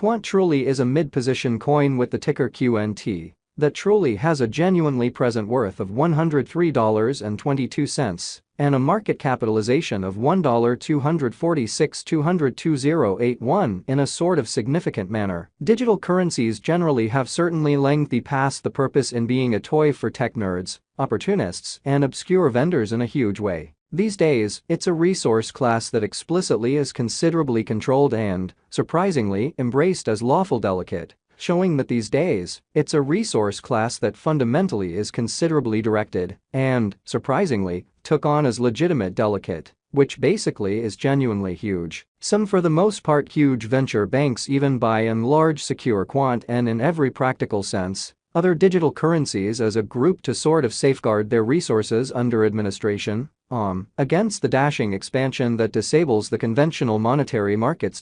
Quant truly is a mid-position coin with the ticker QNT that truly has a genuinely present worth of $103.22 and a market capitalization of $1,246,220.81 in a sort of significant manner. Digital currencies generally have certainly lengthy past the purpose in being a toy for tech nerds, opportunists, and obscure vendors in a huge way. These days, it's a resource class that explicitly is considerably controlled and, surprisingly, embraced as lawful delicate, showing that these days, it's a resource class that fundamentally is considerably directed and, surprisingly, took on as legitimate delicate, which basically is genuinely huge. Some for the most part huge venture banks even by and large secure Quant and in every practical sense, other digital currencies as a group to sort of safeguard their resources under administration, against the dashing expansion that disables the conventional monetary markets.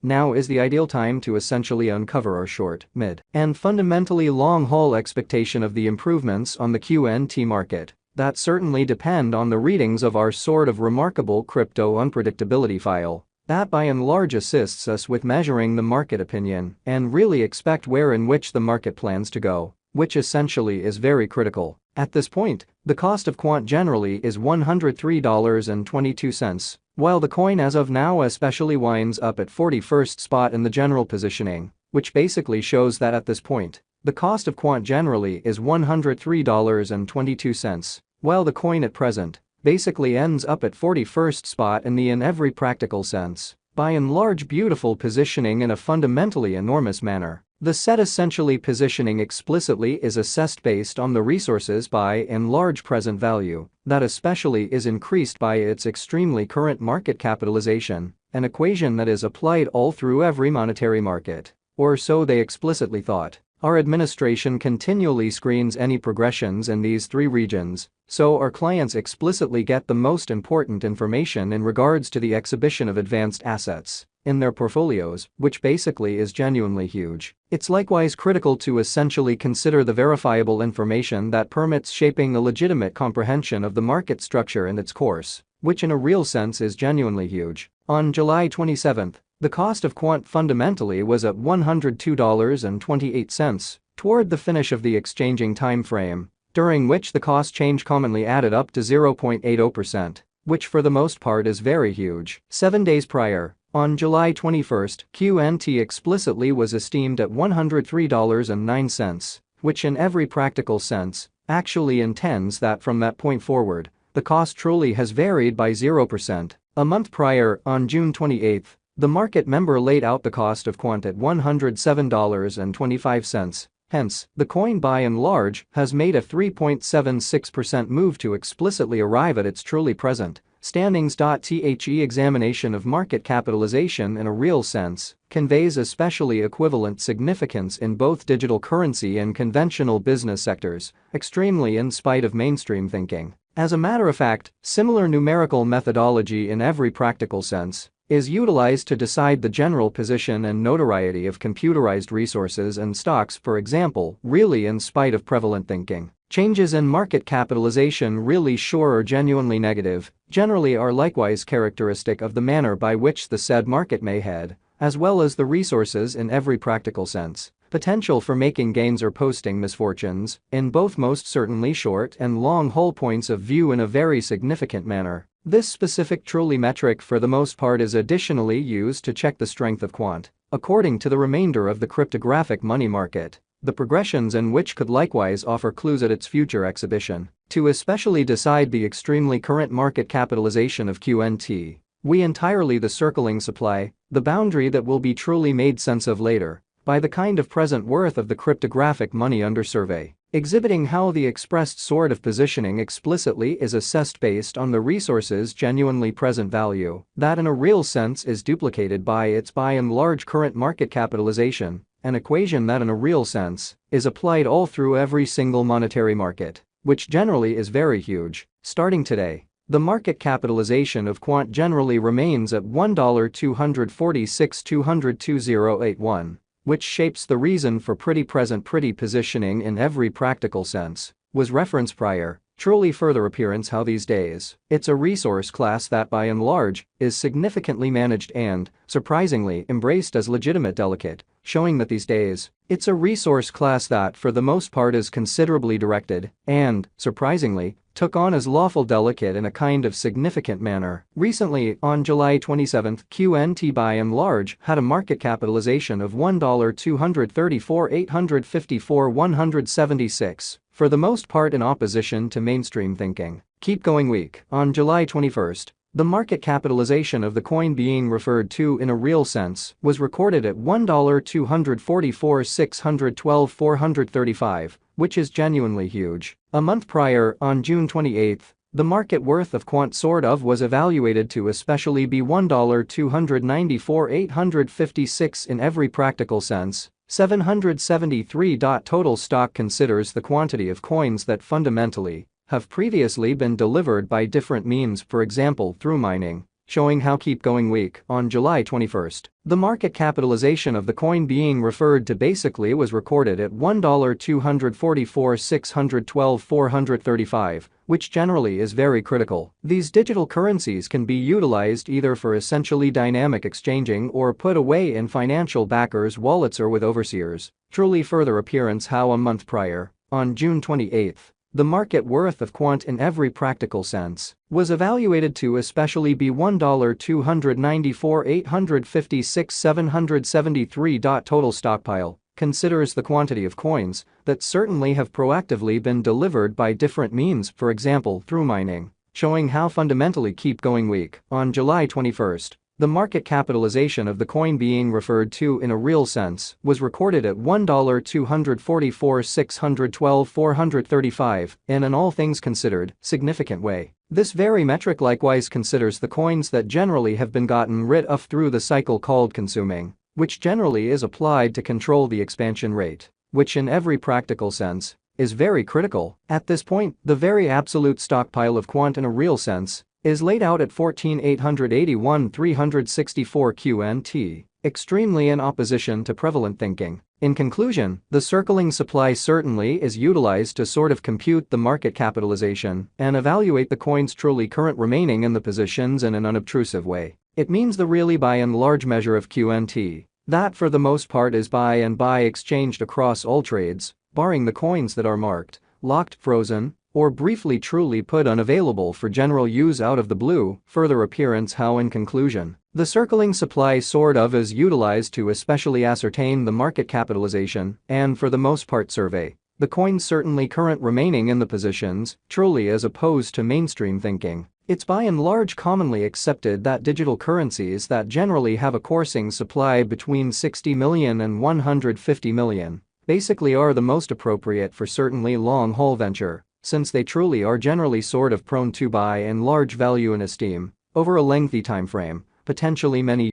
Now is the ideal time to essentially uncover our short, mid, and fundamentally long-haul expectation of the improvements on the QNT market that certainly depend on the readings of our sort of remarkable crypto unpredictability file that by and large assists us with measuring the market opinion and really expect where in which the market plans to go, which essentially is very critical. At this point, the cost of Quant generally is $103.22, while the coin as of now especially winds up at 41st spot in the general positioning, which basically shows that at this point, the cost of Quant generally is $103.22, while the coin at present basically ends up at 41st spot in every practical sense, by and large beautiful positioning in a fundamentally enormous manner. The set essentially positioning explicitly is assessed based on the resources by and large present value that especially is increased by its extremely current market capitalization, an equation that is applied all through every monetary market, or so they explicitly thought. Our administration continually screens any progressions in these three regions, so our clients explicitly get the most important information in regards to the exhibition of advanced assets in their portfolios, which basically is genuinely huge. It's likewise critical to essentially consider the verifiable information that permits shaping a legitimate comprehension of the market structure and its course, which in a real sense is genuinely huge. On July 27, the cost of Quant fundamentally was at $102.28 toward the finish of the exchanging time frame, during which the cost change commonly added up to 0.80%, which for the most part is very huge. 7 days prior, on July 21, QNT explicitly was esteemed at $103.09, which in every practical sense actually intends that from that point forward, the cost truly has varied by 0%. A month prior, on June 28, the market member laid out the cost of Quant at $107.25. Hence, the coin by and large has made a 3.76% move to explicitly arrive at its truly present standings. The examination of market capitalization in a real sense conveys especially equivalent significance in both digital currency and conventional business sectors, extremely in spite of mainstream thinking. As a matter of fact, similar numerical methodology in every practical sense is utilized to decide the general position and notoriety of computerized resources and stocks, for example, really in spite of prevalent thinking. Changes in market capitalization really sure or genuinely negative, generally are likewise characteristic of the manner by which the said market may head, as well as the resources in every practical sense. Potential for making gains or posting misfortunes, in both most certainly short and long haul points of view in a very significant manner. This specific truly metric for the most part is additionally used to check the strength of Quant, according to the remainder of the cryptographic money market, the progressions in which could likewise offer clues at its future exhibition. To especially decide the extremely current market capitalization of QNT, we entirely the circling supply, the boundary that will be truly made sense of later, by the kind of present worth of the cryptographic money under survey, exhibiting how the expressed sort of positioning explicitly is assessed based on the resource's genuinely present value, that in a real sense is duplicated by its by and large current market capitalization, an equation that in a real sense is applied all through every single monetary market, which generally is very huge. Starting today, the market capitalization of Quant generally remains at $1,246,220.81. Which shapes the reason for pretty present pretty positioning in every practical sense, was reference prior, Truly further appearance how these days, it's a resource class that by and large is significantly managed and, surprisingly, embraced as legitimate delicate, showing that these days, it's a resource class that for the most part is considerably directed and, surprisingly, took on as lawful delicate in a kind of significant manner. Recently, on July 27, QNT by and large had a market capitalization of $1,234,854,176. For the most part in opposition to mainstream thinking. Keep going week. On July 21st, the market capitalization of the coin being referred to in a real sense was recorded at $1,244,612,435, which is genuinely huge. A month prior, on June 28, the market worth of Quant sort of was evaluated to especially be $1,294,856 in every practical sense. 773. Total stock considers the quantity of coins that fundamentally have previously been delivered by different means, for example through mining, showing how keep going week. On July 21st, the market capitalization of the coin being referred to basically was recorded at $1,244,612,435, which generally is very critical. These digital currencies can be utilized either for essentially dynamic exchanging or put away in financial backers' wallets or with overseers. Truly further appearance how a month prior, on June 28, the market worth of Quant in every practical sense was evaluated to especially be $1,294,856,773. Total stockpile considers the quantity of coins that certainly have proactively been delivered by different means, for example through mining, showing how fundamentally keep going week. On July 21st, the market capitalization of the coin being referred to in a real sense was recorded at $1,244,612,435 in an all things considered significant way. This very metric likewise considers the coins that generally have been gotten rid of through the cycle called consuming, which generally is applied to control the expansion rate, which in every practical sense is very critical. At this point, the very absolute stockpile of Quant in a real sense is laid out at 14,881,364 QNT, extremely in opposition to prevalent thinking. In conclusion, the circling supply certainly is utilized to sort of compute the market capitalization and evaluate the coin's truly current remaining in the positions in an unobtrusive way. It means the really by and large measure of QNT, that for the most part is by exchanged across all trades, barring the coins that are marked, locked, frozen, or briefly truly put unavailable for general use out of the blue. Further appearance how in conclusion, the circling supply sort of is utilized to especially ascertain the market capitalization and for the most part survey the coins certainly current remaining in the positions, truly as opposed to mainstream thinking. It's by and large commonly accepted that digital currencies that generally have a coursing supply between 60 million and 150 million basically are the most appropriate for certainly long-haul venture, since they truly are generally sort of prone to by and large value and esteem over a lengthy time frame, potentially many